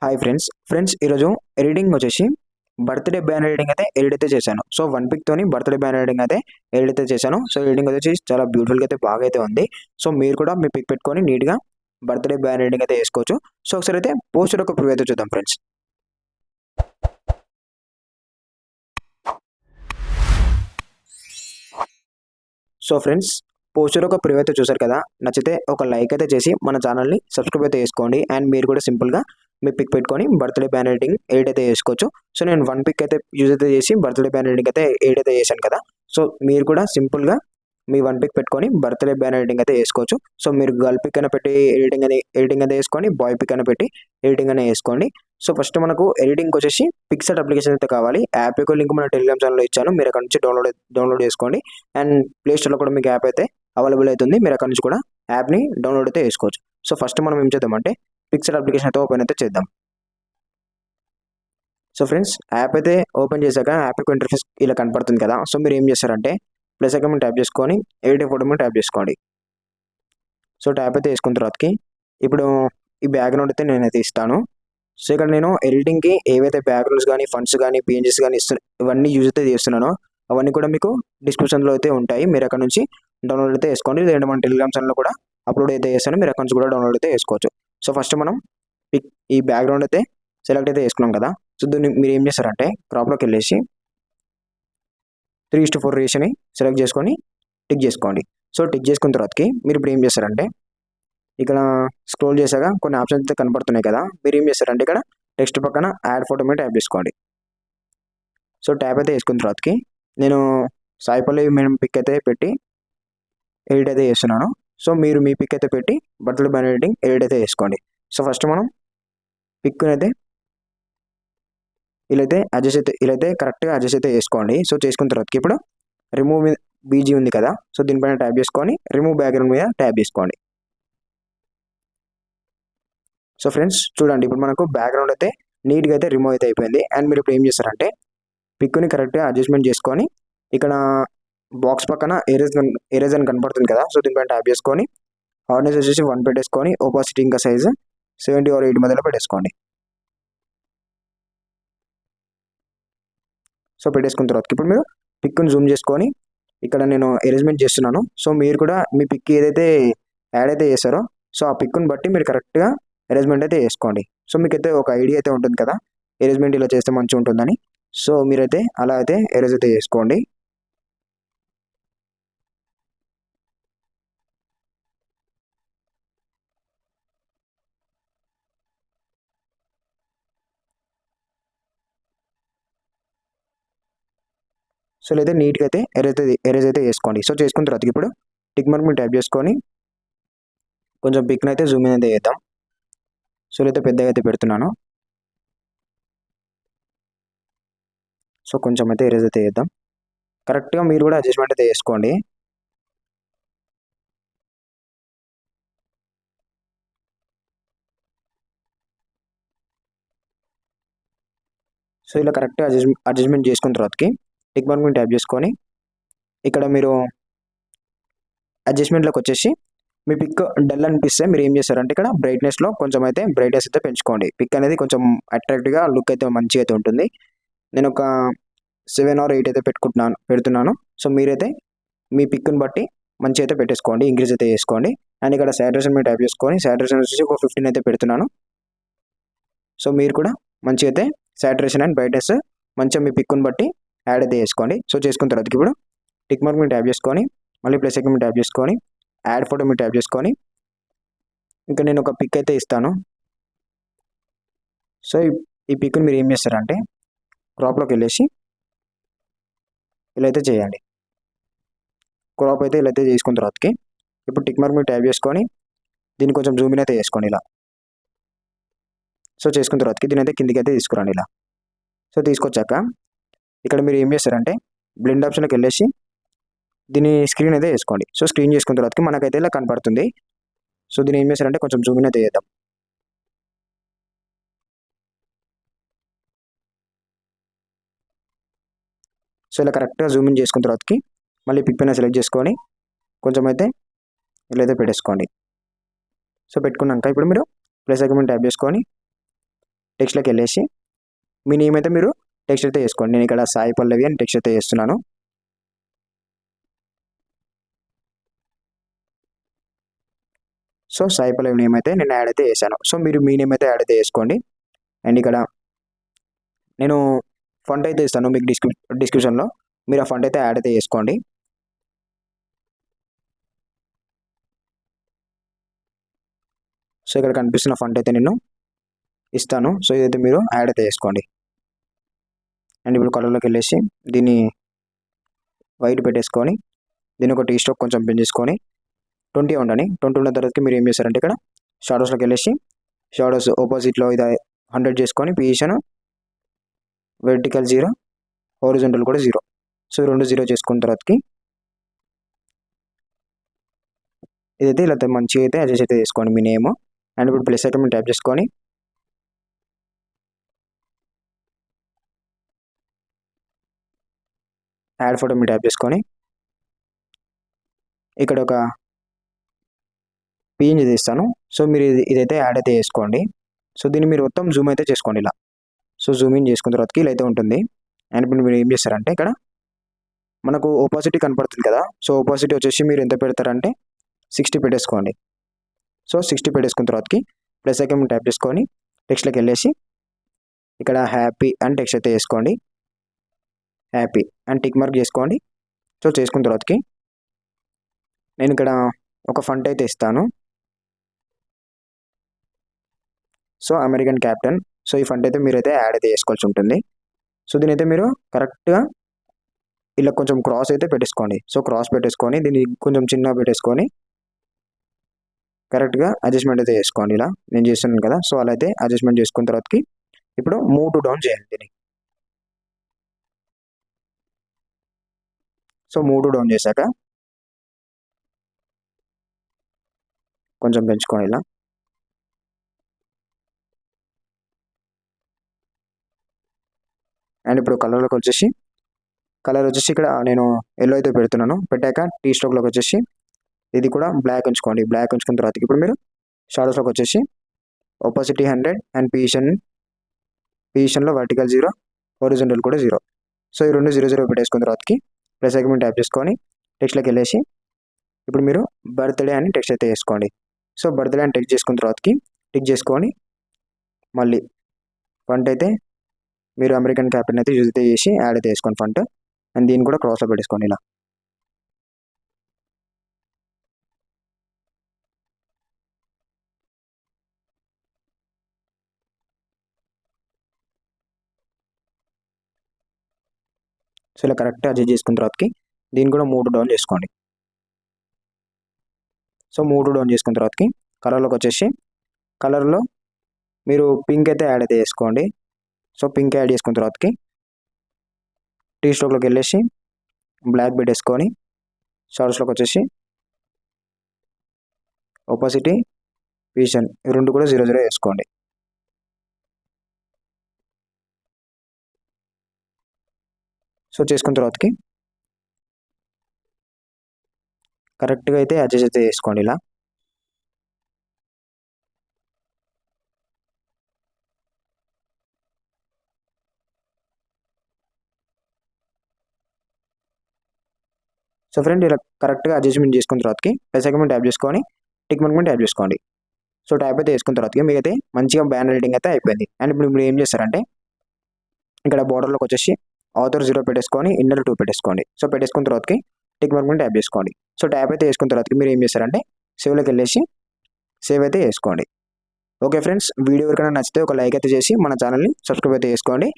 Hi friends ఈరోజు editing వచ్చేసి birthday banner editing అయితే ఎడిట్ అయితే చేశాను. సో 1 పిక్‌తోని బర్త్డే బ్యానర్ ఎడిటింగ్ అయితే ఎడిట్ అయితే చేశాను. సో ఎడిటింగ్ వచ్చేసి చాలా బ్యూటిఫుల్‌గా అయితే బాగా అయితే ఉంది. సో మీరు కూడా మీ పిక్ పెట్టుకొని నీట్‌గా బర్త్డే బ్యానర్ ఎడిటింగ్ అయితే చేసుకోవచ్చు. సో ఒకసారి అయితే పోస్టర్ ఒక ప్రివ్యూ అయితే చూద్దాం ఫ్రెండ్స్. సో ఫ్రెండ్స్ పోస్టర్ ఒక ప్రివ్యూ అయితే చూసారు కదా, నచ్చితే ఒక లైక్ అయితే చేసి మన ఛానల్ని సబ్స్క్రైబ్ అయితే చేసుకోండి. అండ్ మీరు కూడా సింపుల్గా మీ పిక్ పెట్టుకొని బర్త్డే బ్యానర్ ఎడిటింగ్ ఎడిట్ అయితే చేసుకోవచ్చు. సో నేను 1 పిక్ అయితే యూజ్ అయితే చేసి బర్త్డే బ్యానర్ ఎడిటింగ్ అయితే ఎడిట్ అయితే చేశాను కదా. సో మీరు కూడా సింపుల్గా మీ 1 పిక్ పెట్టుకొని బర్త్డే బ్యానర్ ఎడిటింగ్ అయితే చేసుకోవచ్చు. సో మీరు గర్ల్ పిక్ అయినా పెట్టి ఎడిటింగ్ అయితే వేసుకోండి, బాయ్ పిక్ అయినా పెట్టి ఎడిటింగ్ అయినా వేసుకోండి. సో ఫస్ట్ మనకు ఎడిటింగ్ వచ్చేసి పిక్సెట్ అప్లికేషన్ అయితే కావాలి. యాప్ యొక్క లింక్ మన టెలిగ్రామ్ ఛానల్లో ఇచ్చాను, మీరు అక్కడ నుంచి డౌన్లోడ్ చేసుకోండి. అండ్ ప్లే స్టోర్లో కూడా మీకు యాప్ అయితే అవైలబుల్ అవుతుంది, మీరు అక్కడ నుంచి కూడా యాప్ని డౌన్లోడ్ అయితే చేసుకోవచ్చు. సో ఫస్ట్ మనం ఏం చేద్దామంటే పిక్సెట్ అప్లికేషన్ అయితే ఓపెన్ అయితే చేద్దాం. సో ఫ్రెండ్స్ యాప్ అయితే ఓపెన్ చేశాక యాప్ యొక్క ఇంటర్ఫేస్ ఇలా కనపడుతుంది కదా. సో మీరు ఏం చేస్తారంటే ప్లస్ అకౌంట్ ట్యాప్ చేసుకొని ఎడిట్ ఫోటో మీద ట్యాప్ చేసుకోండి. సో ట్యాప్ అయితే వేసుకున్న తర్వాతకి ఇప్పుడు ఈ బ్యాక్గ్రౌండ్ అయితే నేనైతే ఇస్తాను. సో ఇక్కడ నేను ఎడిటింగ్కి ఏవైతే బ్యాక్గ్రౌండ్స్ కానీ ఫండ్స్ కానీ పేజెస్ కానీ ఇవన్నీ యూజ్ అయితే చేస్తున్నానో అవన్నీ కూడా మీకు డిస్క్రిప్షన్లో అయితే ఉంటాయి, మీరు అక్కడ నుంచి డౌన్లోడ్ అయితే వేసుకోండి. లేదంటే మన టెలిగ్రామ్ ఛానల్లో కూడా అప్లోడ్ అయితే చేస్తాను, మీరు అక్కడ నుంచి కూడా డౌన్లోడ్ అయితే వేసుకోవచ్చు. సో ఫస్ట్ మనం ఈ బ్యాక్గ్రౌండ్ అయితే సెలెక్ట్ అయితే చేసుకున్నాం కదా. సో దీన్ని మీరు ఏం చేస్తారంటే క్రాప్లోకి వెళ్ళేసి 3:4 రేషియోని సెలెక్ట్ చేసుకొని టిక్ చేసుకోండి. సో టిక్ చేసుకున్న తర్వాతకి మీరు ఇప్పుడు ఏం చేస్తారంటే ఇక్కడ స్క్రోల్ చేశాక కొన్ని ఆప్షన్స్ అయితే కనపడుతున్నాయి కదా. మీరు ఏం చేస్తారంటే ఇక్కడ టెక్స్ట్ పక్కన యాడ్ ఫోటో మీద ట్యాప్ చేసుకోండి. సో ట్యాప్ అయితే వేసుకున్న తర్వాతకి నేను సాయి పల్లవి మేము పిక్ అయితే పెట్టి ఎడిట్ అయితే చేస్తున్నాను. సో మీరు మీ పిక్ అయితే పెట్టి బర్త్డే బ్యానర్ ఎడిటింగ్ ఎడిట్ అయితే చేసుకోండి. సో ఫస్ట్ మనం పిక్ అయితే ఇలా అయితే కరెక్ట్గా అడ్జస్ట్ అయితే చేసుకోండి. సో చేసుకున్న తర్వాతకి ఇప్పుడు రిమూవ్ బీజీ ఉంది కదా, సో దీనిపైన ట్యాప్ చేసుకొని రిమూవ్ బ్యాక్గ్రౌండ్ మీద ట్యాప్ చేసుకోండి. సో ఫ్రెండ్స్ చూడండి ఇప్పుడు మనకు బ్యాక్గ్రౌండ్ అయితే నీట్గా అయితే రిమూవ్ అయితే అయిపోయింది. అండ్ మీరు ఇప్పుడు ఏం చేస్తారంటే పిక్ని కరెక్ట్గా అడ్జస్ట్మెంట్ చేసుకొని ఇక్కడ బాక్స్ పక్కన ఎరేజ్ అని కనపడుతుంది కదా. సో దీనిపైన ట్యాప్ చేసుకొని హార్డ్నెస్ వచ్చేసి 1 పెట్టేసుకొని ఓపాసిటీ ఇంకా సైజ్ 70 or 80 మధ్యలో పెట్టేసుకోండి. సో పెట్టేసుకున్న తర్వాత ఇప్పుడు మీరు పిక్ని జూమ్ చేసుకొని ఇక్కడ నేను అరేంజ్మెంట్ చేస్తున్నాను. సో మీరు కూడా మీ పిక్ ఏదైతే యాడ్ అయితే చేస్తారో సో ఆ పిక్ని బట్టి మీరు కరెక్ట్గా అరేంజ్మెంట్ అయితే చేసుకోండి. సో మీకైతే ఒక ఐడియా అయితే ఉంటుంది కదా అరేంజ్మెంట్ ఇలా చేస్తే మంచిగా ఉంటుందని. సో మీరైతే అలా అయితే అరేంజ్ అయితే చేసుకోండి. సో లేదా నీట్గా అయితే ఎరేజ్ అయితే చేసుకోండి. సో చేసుకున్న తర్వాత ఇప్పుడు టిక్ మార్క్ మీద ట్యాప్ చేసుకొని కొంచెం పిక్ని అయితే జూమ్ ఇన్ అయితే చేద్దాం. సో లేదా పెద్దగా అయితే పెడుతున్నాను. సో కొంచెం అయితే ఎరేజ్ అయితే చేద్దాం. కరెక్ట్గా మీరు కూడా అడ్జస్ట్మెంట్ అయితే చేసుకోండి. సో ఇలా కరెక్ట్గా అడ్జస్ట్మెంట్ చేసుకున్న తర్వాతకి టిక్ మార్క్ మీద ట్యాప్ చేసుకొని ఇక్కడ మీరు అడ్జస్ట్మెంట్లోకి వచ్చేసి మీ పిక్ డల్ అనిపిస్తే మీరు ఏం చేస్తారంటే ఇక్కడ బ్రైట్నెస్లో కొంచెం అయితే బ్రైట్నెస్ అయితే పెంచుకోండి. పిక్ అనేది కొంచెం అట్రాక్టివ్గా లుక్ అయితే మంచిగా అయితే ఉంటుంది. నేను ఒక 7 or 8 అయితే పెడుతున్నాను. సో మీరైతే మీ పిక్ని బట్టి మంచిగా అయితే పెట్టేసుకోండి, ఇంక్రీజ్ అయితే చేసుకోండి. అండ్ ఇక్కడ సాచురేషన్ మీద ట్యాప్ చేసుకొని సాచురేషన్ వచ్చేసి ఒక 15 అయితే పెడుతున్నాను. సో మీరు కూడా మంచిగా అయితే సాచురేషన్ అండ్ బ్రైట్నెస్ మంచిగా మీ పిక్ని బట్టి యాడ్ అయితే చేసుకోండి. సో చేసుకున్న తర్వాత ఇప్పుడు టిక్ మార్క్ మీద ట్యాప్ చేసుకొని మళ్ళీ ప్లస్ ఐకాన్ మీద ట్యాప్ చేసుకొని యాడ్ ఫోటో మీద ట్యాప్ చేసుకొని ఇంకా నేను ఒక పిక్ అయితే ఇస్తాను. సో ఈ పిక్ని మీరు ఏం చేస్తారంటే క్రాప్లోకి వెళ్ళేసి ఇలా అయితే చేయండి. క్రాప్ అయితే ఇలా అయితే చేసుకున్న తర్వాతకి ఇప్పుడు టిక్ మార్క్ మీద ట్యాప్ చేసుకొని దీన్ని కొంచెం జూమ్ ఇన్ అయితే చేసుకోండి ఇలా. సో చేసుకున్న తర్వాతకి దీని అయితే కిందికి అయితే తీసుకురండి ఇలా. సో తీసుకొచ్చాక ఇక్కడ మీరు ఏం చేస్తారంటే బ్లెండ్ ఆప్షన్లోకి వెళ్ళేసి దీని స్క్రీన్ అయితే వేసుకోండి. సో స్క్రీన్ చేసుకున్న తర్వాతకి మనకైతే ఇలా కనపడుతుంది. సో దీన్ని ఏం చేస్తారంటే కొంచెం జూమ్ ఇన్ అయితే చేద్దాం. సో ఇలా కరెక్ట్గా జూమ్ ఇన్ చేసుకున్న తర్వాతకి మళ్ళీ పిక్ పైన సెలెక్ట్ చేసుకొని కొంచెం అయితే ఇలా అయితే పెట్టేసుకోండి. సో పెట్టుకున్నాక ఇప్పుడు మీరు ప్లస్ ఐకాన్ ట్యాప్ చేసుకొని టెక్స్ట్లోకి వెళ్ళేసి మీ నేమ్ అయితే మీరు టెక్స్ట్ అయితే వేసుకోండి. నేను ఇక్కడ సాయి పల్లవి అని టెక్స్ట్ అయితే వేస్తున్నాను. సో సాయి పల్లవి నేమ్ అయితే నేను యాడ్ అయితే వేసాను. సో మీరు మీ నేమ్ అయితే యాడ్ అయితే వేసుకోండి. అండ్ ఇక్కడ నేను ఫంట్ అయితే ఇస్తాను మీకు డిస్క్రిప్షన్లో, మీరు ఆ ఫంట్ అయితే యాడ్ అయితే చేసుకోండి. సో ఇక్కడ కనిపిస్తున్న ఫంట్ అయితే నేను ఇస్తాను. సో ఇదైతే మీరు యాడ్ అయితే చేసుకోండి. అండ్ ఇప్పుడు కలర్లోకి వెళ్ళేసి దీన్ని వైట్ పెట్టేసుకొని దీన్ని ఒక టీ స్ట్రోక్ కొంచెం పెంచేసుకొని 20 ఉండని. 20 ఉన్న తర్వాతకి మీరు ఏం చేస్తారంటే ఇక్కడ షాడోస్లోకి వెళ్ళేసి షాడోస్ ఆపోజిట్లో ఇది 100 చేసుకొని పొజిషన్ వెర్టికల్ 0, హారిజాంటల్ కూడా 0. సో 2 0 చేసుకున్న తర్వాతకి ఇదైతే ఇలా మంచిగా అయితే అడ్జస్ట్ అయితే చేసుకోండి మీ నేమ్. అండ్ ఇప్పుడు ప్లస్ ఐకాన్ ట్యాప్ చేసుకొని యాడ్ ఫోటో మీరు ట్యాప్ చేసుకొని ఇక్కడ ఒక పిఎన్జీ తీస్తాను. సో మీరు ఇదైతే యాడ్ అయితే చేసుకోండి. సో దీన్ని మీరు మొత్తం జూమ్ అయితే చేసుకోండి ఇలా. సో జూమ్ ఇన్ చేసుకున్న తర్వాతకి ఇలా అయితే ఉంటుంది. అండ్ ఇప్పుడు మీరు ఏం చేస్తారంటే ఇక్కడ మనకు ఓపాసిటీ కనపడుతుంది కదా. సో ఓపాసిటీ వచ్చేసి మీరు ఎంత పెడతారంటే 60 పెట్టేసుకోండి. సో 60 పెట్టేసుకున్న తర్వాతకి ప్లస్ ఐకాన్ ట్యాప్ చేసుకొని టెక్స్ట్లోకి వెళ్ళేసి ఇక్కడ హ్యాపీ అని టెక్స్ట్ అయితే వేసుకోండి. హ్యాపీ అని టిక్ మార్క్ చేసుకోండి. సో చేసుకున్న తర్వాతకి నేను ఇక్కడ ఒక ఫంట్ అయితే ఇస్తాను. So American captain. సో ఈ ఫంట్ అయితే మీరైతే యాడ్ అయితే చేసుకోవాల్సి ఉంటుంది. సో దీని అయితే మీరు కరెక్ట్గా ఇలా కొంచెం క్రాస్ అయితే పెట్టేసుకోండి. సో క్రాస్ పెట్టేసుకొని దీన్ని కొంచెం చిన్నగా పెట్టేసుకొని కరెక్ట్గా అడ్జస్ట్మెంట్ అయితే చేసుకోండి. ఇలా నేను చేస్తున్నాను కదా. సో అలా అయితే అడ్జస్ట్మెంట్ చేసుకున్న తర్వాతకి ఇప్పుడు మూవ్ టు డౌన్ చేయండి దీన్ని. సో మూవ్ టు డౌన్ చేశాక కొంచెం పెంచుకోండి ఇలా. అండ్ ఇప్పుడు కలర్లోకి వచ్చేసి ఇక్కడ నేను ఎల్లో అయితే పెడుతున్నాను. పెట్టాక టీ స్ట్రోక్లోకి వచ్చేసి ఇది కూడా బ్లాక్ ఉంచుకోండి. బ్లాక్ ఉంచుకున్న తర్వాత ఇప్పుడు మీరు షాడోస్లోకి వచ్చేసి ఆపోసిటీ 100 అండ్ పొజిషన్లో వర్టికల్ 0, హారిజాంటల్ కూడా 0. సో ఈ 2 0 0 పెట్టేసుకున్న తర్వాతకి ప్లస్ ఐకాన్ ట్యాప్ చేసుకొని టెక్స్ట్లోకి వెళ్ళేసి ఇప్పుడు మీరు బర్త్డే అని టెక్స్ట్ అయితే వేసుకోండి. సో బర్త్డే అని టెక్స్ట్ చేసుకున్న తర్వాతకి టిక్ చేసుకొని మళ్ళీ ఫంట్ అయితే మీరు అమెరికన్ క్యాప్టెన్ అయితే యూజ్ అయితే చేసి యాడ్ అయితే వేసుకోండి ఫంట్. అండ్ దీన్ని కూడా క్రాస్లో పెట్టేసుకోండి ఇలా. సో ఇలా కరెక్ట్గా అడ్జస్ట్ చేసుకున్న తర్వాతకి దీన్ని కూడా మూవ్ టు డౌన్ చేసుకోండి. సో మూవ్ టు డౌన్ చేసుకున్న తర్వాతకి కలర్లోకి వచ్చేసి కలర్లో మీరు పింక్ అయితే యాడ్ అయితే చేసుకోండి. సో పింక్ యాడ్ చేసుకున్న తర్వాతకి టీ స్ట్రోక్లోకి వెళ్ళేసి బ్లాక్ పెట్టేసుకొని షాడోస్లోకి వచ్చేసి ఆపోసిటీ పొజిషన్ ఈ 2 కూడా 0 0 వేసుకోండి. సో చేసుకున్న తర్వాతకి కరెక్ట్గా అయితే అడ్జస్ట్ అయితే చేసుకోండి ఇలా. సో ఫ్రెండ్ ఇలా కరెక్ట్గా అడ్జస్ట్మెంట్ చేసుకున్న తర్వాతకి ప్లస్ ఐకాన్ ట్యాప్ చేసుకొని టిక్ మార్క్ ట్యాప్ చేసుకోండి. సో ట్యాప్ అయితే వేసుకున్న తర్వాతకి మీకైతే మంచిగా బ్యానర్ ఎడిటింగ్ అయితే అయిపోయింది. అండ్ ఇప్పుడు మీరు ఏం చేస్తారంటే ఇక్కడ బార్డర్లోకి వచ్చేసి ఆథర్ 0 పెట్టేసుకొని ఇన్నర్ 2 పెట్టేసుకోండి. సో పెట్టేసుకున్న తర్వాతకి టిక్ మార్క్ ట్యాప్ చేసుకోండి. సో ట్యాప్ అయితే వేసుకున్న తర్వాతకి మీరు ఏం చేస్తారంటే సేవ్లోకి వెళ్ళేసి సేవ్ అయితే వేసుకోండి. ఓకే ఫ్రెండ్స్, వీడియో ఎవరికైనా నచ్చితే ఒక లైక్ అయితే చేసి మన ఛానల్ని సబ్స్క్రైబ్ అయితే చేసుకోండి.